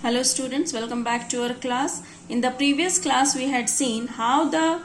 Hello students, welcome back to our class. In the previous class we had seen how the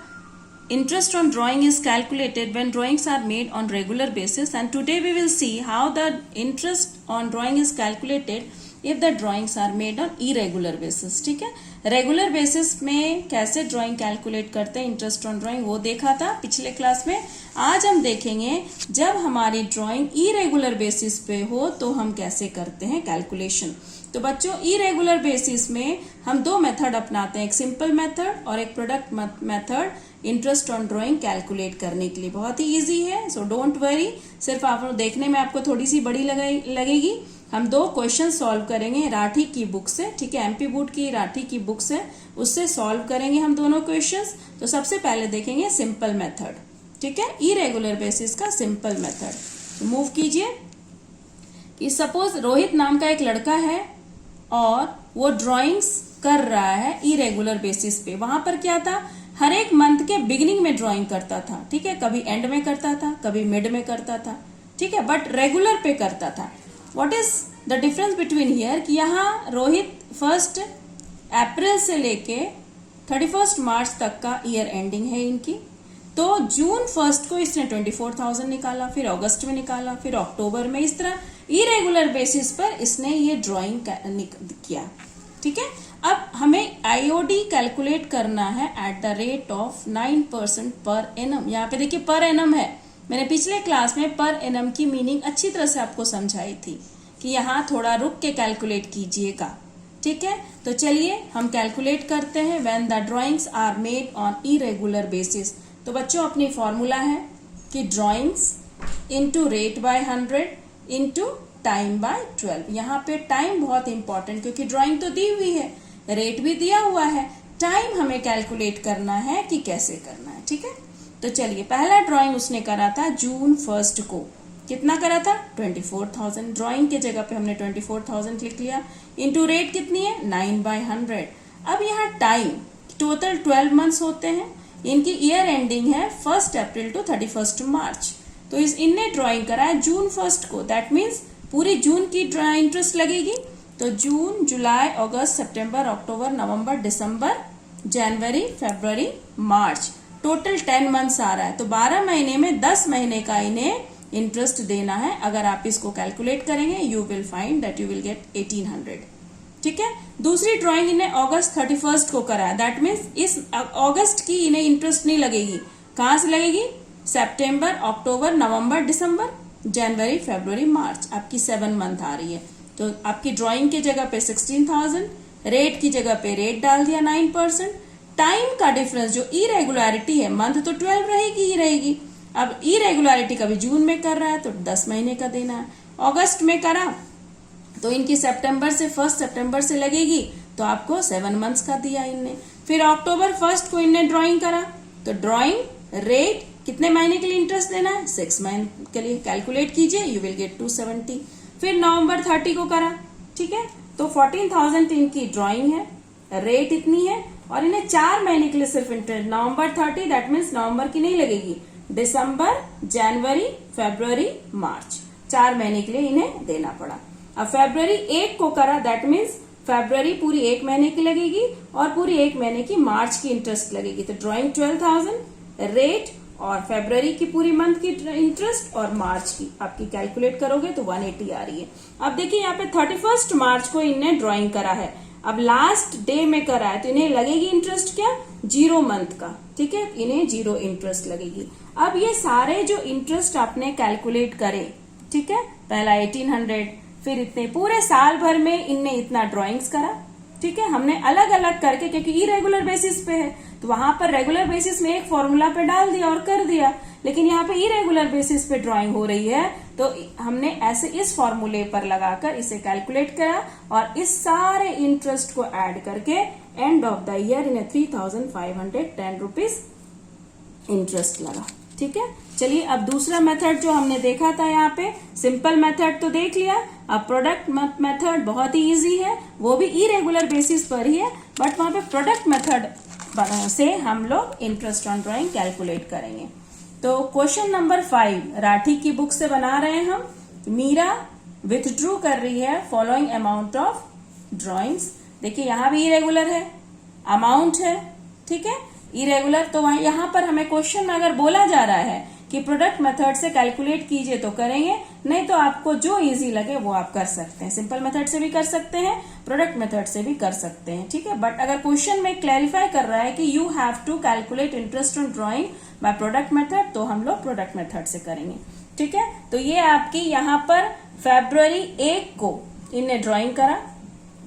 interest on drawing is calculated when drawings are made on regular basis, and today we will see how the interest on drawing is calculated if the drawings are made on irregular basis. ठीक है, regular basis में कैसे drawing calculate करते हैं interest on drawing वो देखा था पिछले क्लास में। आज हम देखेंगे जब हमारी ड्राइंग इरेगुलर बेसिस पे हो तो हम कैसे करते हैं कैलकुलेशन। तो बच्चों, इरेगुलर बेसिस में हम दो मेथड अपनाते हैं, एक सिंपल मेथड और एक product method interest on drawing calculate करने के लिए। बहुत ही इजी है, सो डोंट वरी। सिर्फ आप देखने में आपको थोड़ी सी बड़ी लगेगी। हम दो क्वेश्चन सॉल्व करेंगे राठी की बुक से, ठीक है, एमपी बोर्ड की राठी की बुक से, उससे सॉल्व करेंगे हम दोनों क्वेश्चंस। तो सबसे पहले देखेंगे सिंपल मेथड, ठीक है, इरेगुलर बेसिस का सिंपल मेथड। तो मूव कीजिए कि सपोज रोहित नाम का एक लड़का है और वो ड्राइंग्स कर रहा है इरेगुलर बेसिस पे। वहां पर क्या था, हर एक मंथ के बिगिनिंग में ड्राइंग करता था, ठीक है, कभी एंड में करता था, कभी मिड में करता था, ठीक है, बट रेगुलर पे करता था। What is the difference between here कि यहाँ रोहित 1 अप्रैल से लेके 31 मार्च तक का ईयर एंडिंग है इनकी। तो जून 1 को इसने 24,000 निकाला, फिर अगस्त में निकाला, फिर अक्टूबर में, इस तरह इरेगुलर बेसिस पर इसने ये ड्राइंग किया, ठीक है। अब हमें आईओडी कैलकुलेट करना है at the rate of 9% per annum. यहाँ पे देखिए पर एनम है, मैंने पिछले क्लास में पर एनम की मीनिंग अच्छी तरह से आपको समझाई थी कि यहाँ थोड़ा रुक के कैलकुलेट कीजिएगा, ठीक है। तो चलिए हम कैलकुलेट करते हैं when the drawings are made on irregular basis. तो बच्चों, अपनी फॉर्मूला है कि drawings into rate by 100 into time by 12। यहाँ पे टाइम बहुत इंपॉर्टेंट, क्योंकि ड्राइंग तो दी हुई है, रेट भी दिया हुआ है, टाइम हमें कैलकुलेट करना है कि कैसे करना है, ठीक है। तो चलिए, पहला ड्राइंग उसने करा था जून 1 को। कितना करा था, 24,000। ड्राइंग के जगह पे हमने 24,000 लिख लिया। इंटू रेट कितनी है, 9/100। अब यहाँ टाइम टोटल 12 मंथ्स होते हैं, इनकी ईयर एंडिंग है 1 अप्रैल टू 31 मार्च। तो इनने ड्राइंग करा है जून 1 को, दैट मीन्स पूरी जून की इंटरेस्ट लगेगी। तो जून, जुलाई, अगस्त, सितंबर, अक्टूबर, नवंबर, दिसंबर, जनवरी, फरवरी, मार्च, टोटल 10 मंथ्स आ रहा है। तो 12 महीने में 10 महीने का इन्हें इंटरेस्ट देना है। अगर आप इसको कैलकुलेट करेंगे you will find that you will get 1800, ठीक है। दूसरी ड्राइंग इन्हें अगस्त 31 को करा है, दैट मीन्स इस अगस्त की इन्हें इंटरेस्ट नहीं लगेगी। कहां से लगेगी, सितंबर, अक्टूबर, नवंबर, दिसंबर, जनवरी, फरवरी, मार्च, आपकी 7 मंथ आ रही है। तो आपकी ड्राइंग की जगह पे 16,000, रेट की जगह पे रेट डाल दिया 9%। टाइम का डिफरेंस जो इरेगुलरिटी है, मंथ तो 12 रहेगी ही रहेगी। अब इरेगुलरिटी कभी जून में कर रहा है तो 10 महीने का देना है। अगस्त में करा तो इनकी सितंबर से 1 सितंबर से लगेगी, तो आपको 7 मंथ्स का दिया इनने। फिर अक्टूबर 1 को इनने ड्राइंग करा, तो ड्राइंग रेट कितने महीने के लिए इंटरेस्ट देना है, 6 महीने के लिए। कैलकुलेट कीजिए, यू विल गेट 270। फिर नवंबर 30 को करा, ठीक है, तो 14,000 इनकी ड्राइंग है, रेट इतनी है, और इन्हें 4 महीने के लिए सिर्फ इंटरेस्ट, नवंबर 30 दैट मीन्स नवंबर की नहीं लगेगी, दिसंबर, जनवरी, फरवरी, मार्च, 4 महीने के लिए इन्हें देना पड़ा। अब फरवरी 1 को करा, दैट मीन्स फरवरी पूरी 1 महीने की लगेगी और पूरी 1 महीने की मार्च की इंटरेस्ट लगेगी। तो ड्राइंग 12,000, रेट और फरवरी की पूरी मंथ की इंटरेस्ट और मार्च की आपकी कैलकुलेट करोगे तो 180 आ रही है। अब देखिए यहाँ पे 31 मार्च को इनने ड्राइंग करा है, अब लास्ट डे में करा है, तो इन्हें लगेगी इंटरेस्ट क्या, 0 मंथ का, ठीक है, इन्हें 0 इंटरेस्ट लगेगी। अब ये सारे जो इंटरेस्ट आपने कैलकुलेट करे, ठीक है, पहला 1800, फिर इतने पूरे साल भर में इनने इतना ड्राइंग्स करा, ठीक है। हमने अलग अलग करके, क्योंकि इरेगुलर बेसिस पे है तो वहां पर रेगुलर बेसिस में एक फॉर्मूला पे डाल दिया और कर दिया, लेकिन यहाँ पे इरेगुलर बेसिस पे ड्राइंग हो रही है तो हमने ऐसे इस फॉर्मूले पर लगाकर इसे कैलकुलेट करा और इस सारे इंटरेस्ट को ऐड करके एंड ऑफ द ईयर इन्हें 3,510 रुपीज इंटरेस्ट लगा, ठीक है। चलिए, अब दूसरा मेथड जो हमने देखा था, यहाँ पे सिंपल मेथड तो देख लिया, अब प्रोडक्ट मेथड बहुत ही इजी है, वो भी इरेगुलर बेसिस पर ही है, बट वहां पे प्रोडक्ट मेथड से हम लोग इंटरेस्ट ऑन ड्राइंग कैलकुलेट करेंगे। तो क्वेश्चन नंबर 5 राठी की बुक से बना रहे हैं हम। मीरा विथड्रू कर रही है फॉलोइंग अमाउंट ऑफ ड्राइंग्स देखिए यहाँ भी इरेगुलर है, अमाउंट है, ठीक है, इरेगुलर। तो वहां यहाँ पर हमें क्वेश्चन में अगर बोला जा रहा है कि प्रोडक्ट मेथड से कैलकुलेट कीजिए तो करेंगे, नहीं तो आपको जो इजी लगे वो आप कर सकते हैं। सिंपल मेथड से भी कर सकते हैं, प्रोडक्ट मेथड से भी कर सकते हैं, ठीक है। बट अगर क्वेश्चन में क्लैरिफाई कर रहा है कि you have to calculate interest on drawing by product method, तो हम लोग प्रोडक्ट मेथड से करेंगे, ठीक है। तो ये आपकी यहाँ पर February 1 को इनने ड्रॉइंग करा,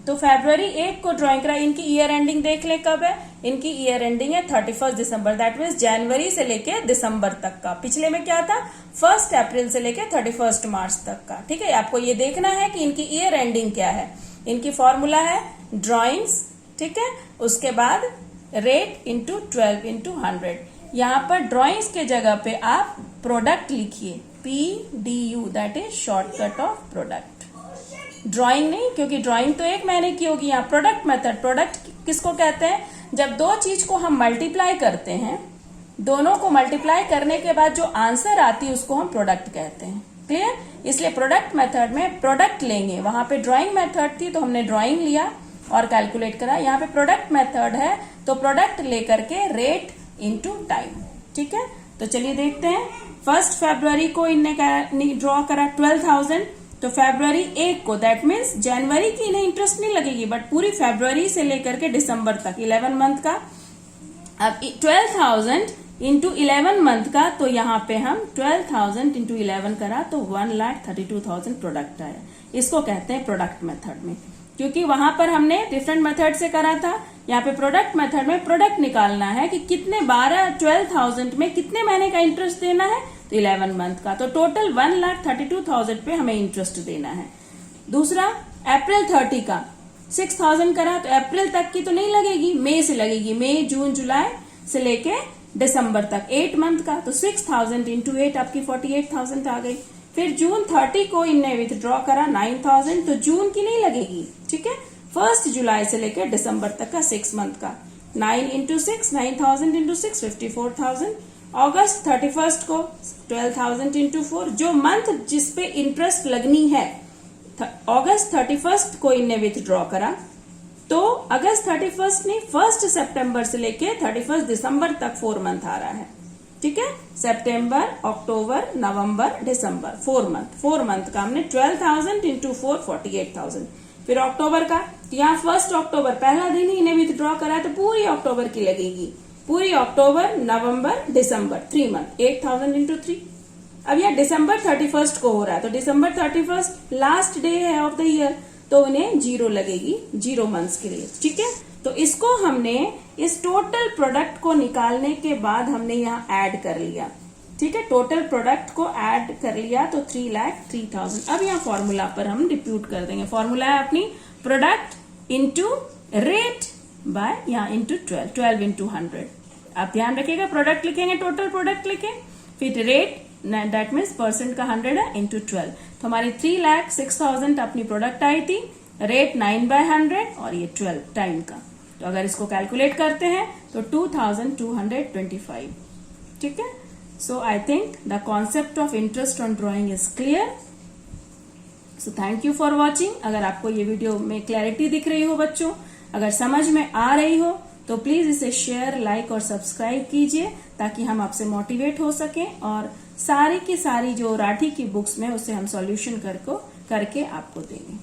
तो February 1 को ड्रॉइंग करा। इनकी ईयर एंडिंग देख ले कब है, इनकी ईयर एंडिंग है 31 दिसंबर, दैट मीन्स जनवरी से लेके दिसंबर तक का। पिछले में क्या था, 1 अप्रैल से लेके 31 मार्च तक का, ठीक है। आपको ये देखना है कि इनकी ईयर एंडिंग क्या है। इनकी फॉर्मूला है ड्रॉइंग्स, ठीक है, उसके बाद रेट इंटू 12 इंटू 100। यहाँ पर ड्रॉइंग्स के जगह पे आप प्रोडक्ट लिखिए, PDU, that is shortcut of product, drawing नहीं, क्योंकि ड्राइंग तो एक महीने की होगी। यहाँ प्रोडक्ट मेथड, प्रोडक्ट किसको कहते हैं, जब दो चीज को हम मल्टीप्लाई करते हैं, दोनों को मल्टीप्लाई करने के बाद जो आंसर आती है उसको हम प्रोडक्ट कहते हैं। क्लियर? इसलिए प्रोडक्ट मेथड में प्रोडक्ट लेंगे। वहां पे ड्राइंग मेथड थी तो हमने ड्राइंग लिया और कैलकुलेट करा। यहाँ पे प्रोडक्ट मेथड है तो प्रोडक्ट लेकर के रेट इंटू टाइम, ठीक है। तो चलिए देखते हैं। 1 फरवरी को इनने ड्रॉ करा 12,000, तो February 1 को, दैट मीन्स जनवरी की इन्हें इंटरेस्ट नहीं लगेगी, बट पूरी फरवरी से लेकर के दिसंबर तक 11 मंथ का। अब 12,000 इंटू 11 मंथ का, तो यहाँ पे हम 12,000 इंटू 11 करा तो 1,32,000 प्रोडक्ट आया। इसको कहते हैं प्रोडक्ट मेथड में, क्योंकि वहां पर हमने डिफरेंट मेथड से करा था। यहाँ पे प्रोडक्ट मेथड में प्रोडक्ट निकालना है कि कितने 12,000 में कितने महीने का इंटरेस्ट देना है, तो 11 मंथ का। तो टोटल 1,32,000 पे हमें इंटरेस्ट देना है। दूसरा अप्रैल 30 का 6,000 करा, तो अप्रैल तक की तो नहीं लगेगी, मई से लगेगी, मई जून जुलाई से लेके दिसंबर तक 8 मंथ का। तो 6,000 इंटू 8 आपकी 48,000 आ गई। फिर जून 30 को इनने विथड्रॉ करा 9,000, तो जून की नहीं लगेगी, ठीक है। 1 जुलाई से लेकर दिसंबर तक का 6 मंथ का 9 इंटू 6, 9,000 इंटू 6, 54,000। अगस्त 31 को 12,000 इंटू 4, जो मंथ जिसपे इंटरेस्ट लगनी है अगस्त 31 को इनने विथड्रॉ करा, तो अगस्त 31 नहीं, 1 सितंबर से लेके 31 दिसंबर तक 4 मंथ आ रहा है, ठीक है। सितंबर, अक्टूबर, नवंबर, दिसंबर, 4 मंथ का हमने 12,000 इंटू 4, 48,000। फिर अक्टूबर का, यहाँ 1 अक्टूबर पहला दिन ही इन्हें विथड्रॉ करा है, तो पूरी अक्टूबर की लगेगी, पूरी अक्टूबर, नवंबर, दिसंबर, 3 मंथ, 8,000 इंटू 3। अब यह दिसंबर 31 को हो रहा है, तो दिसंबर 31 लास्ट डे है ऑफ द ईयर, तो उन्हें 0 लगेगी, 0 मंथ्स के लिए, ठीक है। तो इसको हमने इस टोटल प्रोडक्ट को निकालने के बाद हमने यहाँ ऐड कर लिया, ठीक है। टोटल प्रोडक्ट को ऐड कर लिया तो 3,03,000। अब यहाँ फॉर्मूला पर हम रिप्यूट कर देंगे। फॉर्मूला है अपनी प्रोडक्ट इंटू रेट बाय यहाँ इंटू 12 इंटू 100। आप ध्यान रखिएगा, प्रोडक्ट लिखेंगे, टोटल प्रोडक्ट लिखें, फिर रेट दैट मीन्स परसेंट का 100 है इंटू 12। तो हमारी 3,06,000 अपनी प्रोडक्ट आई थी, रेट 9/100 और ये 12 टाइम का। तो अगर इसको कैलकुलेट करते हैं तो 2,225, ठीक है। So I think the concept of interest on drawing is clear. So thank you for watching. अगर आपको ये वीडियो में क्लैरिटी दिख रही हो बच्चों, अगर समझ में आ रही हो, तो प्लीज इसे शेयर, लाइक और सब्सक्राइब कीजिए, ताकि हम आपसे मोटिवेट हो सकें और सारी की सारी जो राठी की बुक्स में उसे हम सॉल्यूशन करके आपको देंगे।